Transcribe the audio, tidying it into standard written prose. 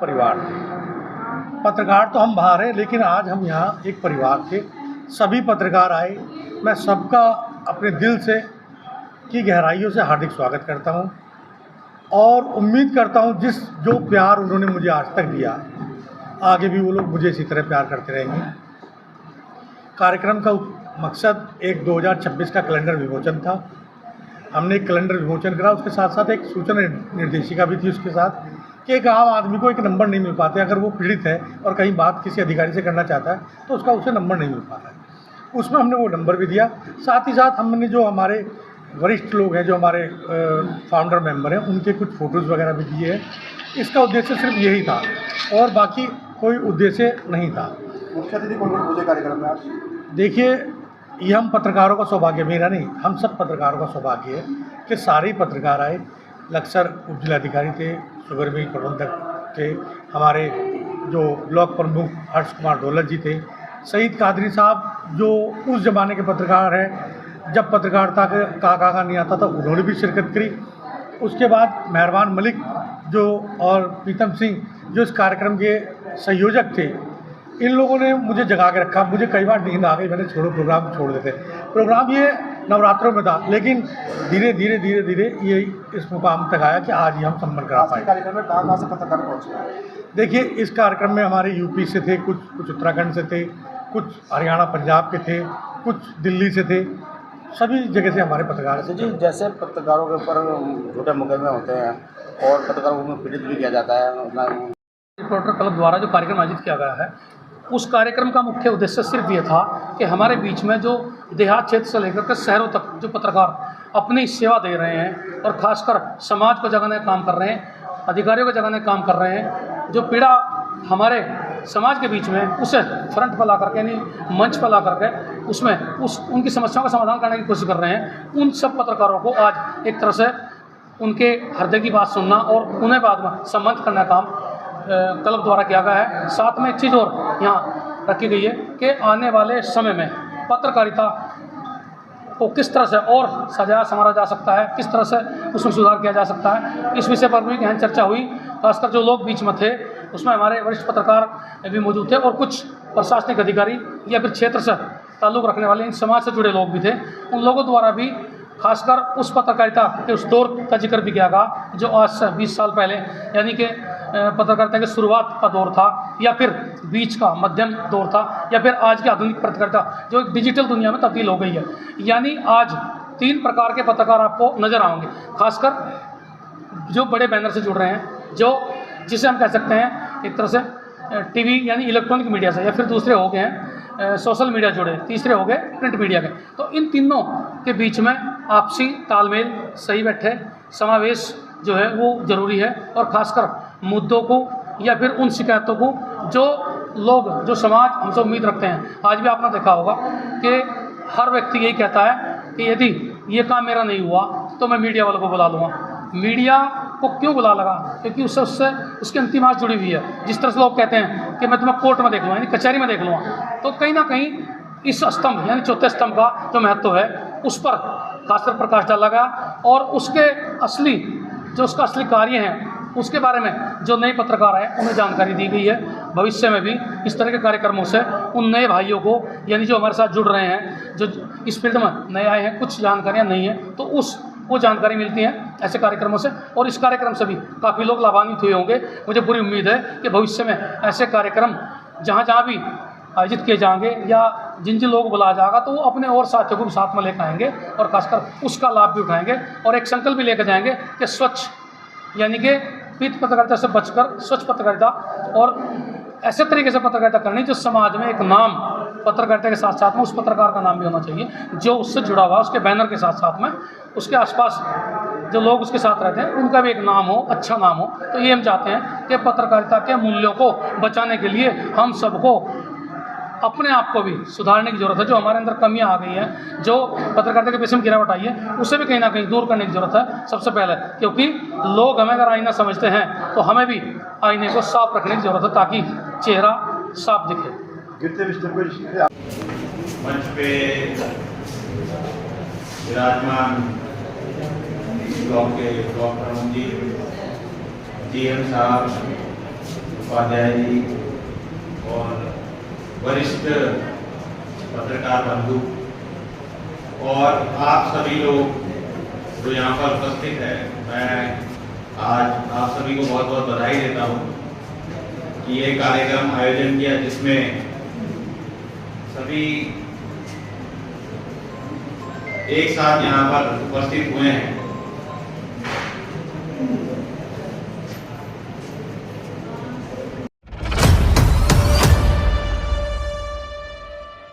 परिवार थे। पत्रकार तो हम बाहर हैं, लेकिन आज हम यहाँ एक परिवार थे। सभी पत्रकार आए। मैं सबका अपने दिल से की गहराइयों से हार्दिक स्वागत करता हूँ और उम्मीद करता हूँ जो प्यार उन्होंने मुझे आज तक दिया, आगे भी वो लोग मुझे इसी तरह प्यार करते रहेंगे। कार्यक्रम का मकसद एक 2026 का कैलेंडर विमोचन था। हमने एक कैलेंडर विमोचन करा, उसके साथ साथ एक सूचना निर्देशिका भी थी उसके साथ, कि एक आम आदमी को एक नंबर नहीं मिल पाते। अगर वो पीड़ित है और कहीं बात किसी अधिकारी से करना चाहता है तो उसका उसे नंबर नहीं मिल पाता है। उसमें हमने वो नंबर भी दिया। साथ ही साथ हमने जो हमारे वरिष्ठ लोग हैं, जो हमारे फाउंडर मेंबर हैं, उनके कुछ फ़ोटोज़ वगैरह भी दिए हैं। इसका उद्देश्य सिर्फ यही था और बाकी कोई उद्देश्य नहीं था। मुख्य अतिथि कौन पूजे कार्यक्रम में आप? देखिए, ये हम पत्रकारों का सौभाग्य, मेरा नहीं, हम सब पत्रकारों का सौभाग्य है कि सारे ही पत्रकार आए। लक्सर उप जिलाधिकारी थे, शुगर मिल प्रबंधक थे, हमारे जो ब्लॉक प्रमुख हर्ष कुमार दौलत जी थे, सईद कादरी साहब जो उस ज़माने के पत्रकार हैं जब पत्रकारिता का काका नहीं आता था, उन्होंने भी शिरकत करी। उसके बाद मेहरबान मलिक जो और प्रीतम सिंह जो इस कार्यक्रम के संयोजक थे, इन लोगों ने मुझे जगा के रखा। मुझे कई बार नींद आ गई, मैंने प्रोग्राम छोड़ देते। प्रोग्राम ये नवरात्रों में था, लेकिन धीरे धीरे ये इस मुकाम तक आया कि आज ही हम संपन्न करा पाए। कार्यक्रम में कहाँ से पत्रकार पहुँचे? देखिए, इस कार्यक्रम में हमारे यूपी से थे, कुछ उत्तराखंड से थे, कुछ हरियाणा पंजाब के थे, कुछ दिल्ली से थे, सभी जगह से हमारे पत्रकार थे। जी, जैसे पत्रकारों के ऊपर झूठे मुकदमे होते हैं और पत्रकारों को पीड़ित भी किया जाता है। रिपोर्टर क्लब द्वारा जो कार्यक्रम आयोजित किया गया है, उस कार्यक्रम का मुख्य उद्देश्य सिर्फ ये था कि हमारे बीच में जो देहात क्षेत्र से लेकर के शहरों तक जो पत्रकार अपनी सेवा दे रहे हैं और ख़ासकर समाज को जगाने का काम कर रहे हैं, अधिकारियों को जगाने का काम कर रहे हैं, जो पीड़ा हमारे समाज के बीच में उसे फ्रंट पर ला करके, यानी मंच पर ला करके उनकी समस्याओं का समाधान करने की कोशिश कर रहे हैं, उन सब पत्रकारों को आज एक तरह से उनके हृदय की बात सुनना और उन्हें बाद में सम्मानित करने का काम क्लब द्वारा किया गया है। साथ में एक चीज़ और यहाँ रखी गई है कि आने वाले समय में पत्रकारिता को किस तरह से और सजाया संवारा जा सकता है, किस तरह से उसमें सुधार किया जा सकता है, इस विषय पर भी गहन चर्चा हुई। खासकर जो लोग बीच में थे उसमें हमारे वरिष्ठ पत्रकार भी मौजूद थे और कुछ प्रशासनिक अधिकारी या फिर क्षेत्र से ताल्लुक़ रखने वाले इन समाज से जुड़े लोग भी थे। उन लोगों द्वारा भी खासकर उस पत्रकारिता के उस दौर का जिक्र भी किया गया जो आज से 20 साल पहले, यानी कि पत्रकारिता की शुरुआत का दौर था, या फिर बीच का मध्यम दौर था, या फिर आज की आधुनिक पत्रकारिता जो एक डिजिटल दुनिया में तब्दील हो गई है। यानी आज 3 प्रकार के पत्रकार आपको नज़र आएंगे, खासकर जो बड़े बैनर से जुड़ रहे हैं, जिसे हम कह सकते हैं एक तरह से टीवी यानी इलेक्ट्रॉनिक मीडिया से, या फिर दूसरे हो गए हैं सोशल मीडिया जुड़े, तीसरे हो गए प्रिंट मीडिया के। तो इन तीनों के बीच में आपसी तालमेल सही बैठे, समावेश जो है वो ज़रूरी है। और ख़ासकर मुद्दों को या फिर उन शिकायतों को जो लोग, जो समाज हमसे उम्मीद रखते हैं। आज भी आपने देखा होगा कि हर व्यक्ति यही कहता है कि यदि ये काम मेरा नहीं हुआ तो मैं मीडिया वालों को बुला लूँगा। मीडिया को क्यों बुला लगा? क्योंकि उससे उसकी अंतिम आस जुड़ी हुई है। जिस तरह से लोग कहते हैं कि मैं तुम्हें कोर्ट में देख लूँगा, यानी कचहरी में देख लूँगा, तो कहीं ना कहीं इस स्तंभ यानी चौथे स्तंभ का जो महत्व है उस पर खासकर प्रकाश डाला गया और उसका असली कार्य है उसके बारे में जो नए पत्रकार हैं उन्हें जानकारी दी गई है। भविष्य में भी इस तरह के कार्यक्रमों से उन नए भाइयों को, यानी जो हमारे साथ जुड़ रहे हैं, जो इस फील्ड में नए आए हैं, कुछ जानकारियाँ नहीं हैं, तो वो जानकारी मिलती है ऐसे कार्यक्रमों से। और इस कार्यक्रम से भी काफ़ी लोग लाभान्वित हुए होंगे। मुझे पूरी उम्मीद है कि भविष्य में ऐसे कार्यक्रम जहाँ भी आयोजित किए जाएंगे या जिन लोगों को बुलाया जाएगा तो वो अपने और साथियों को भी साथ में लेकर आएंगे और खासकर उसका लाभ भी उठाएंगे और एक संकल्प भी लेकर जाएंगे कि स्वच्छ, यानी कि पीत पत्रकारिता से बचकर स्वच्छ पत्रकारिता और ऐसे तरीके से पत्रकारिता करनी जो समाज में एक नाम, पत्रकारिता के साथ साथ में उस पत्रकार का नाम भी होना चाहिए जो उससे जुड़ा हुआ, उसके बैनर के साथ साथ में उसके आसपास जो लोग उसके साथ रहते हैं उनका भी एक नाम हो, अच्छा नाम हो। तो ये हम चाहते हैं कि पत्रकारिता के मूल्यों को बचाने के लिए हम सबको अपने आप को भी सुधारने की ज़रूरत है। जो हमारे अंदर कमियां आ गई हैं, जो पत्रकारिता के पेशे में गिरावट आई है, उसे भी कहीं ना कहीं दूर करने की ज़रूरत है सबसे पहले, क्योंकि लोग हमें अगर आईना समझते हैं तो हमें भी आईने को साफ रखने की ज़रूरत है ताकि चेहरा साफ दिखे। मंच पे विराजमान ब्लॉक प्रमुख जी, GM साहब, उपाध्याय जी और वरिष्ठ पत्रकार बंधु और आप सभी लोग जो यहाँ पर उपस्थित है, मैं आज आप सभी को बहुत बहुत बधाई देता हूँ कि ये कार्यक्रम आयोजन किया जिसमें सभी एक साथ यहाँ पर उपस्थित हुए हैं।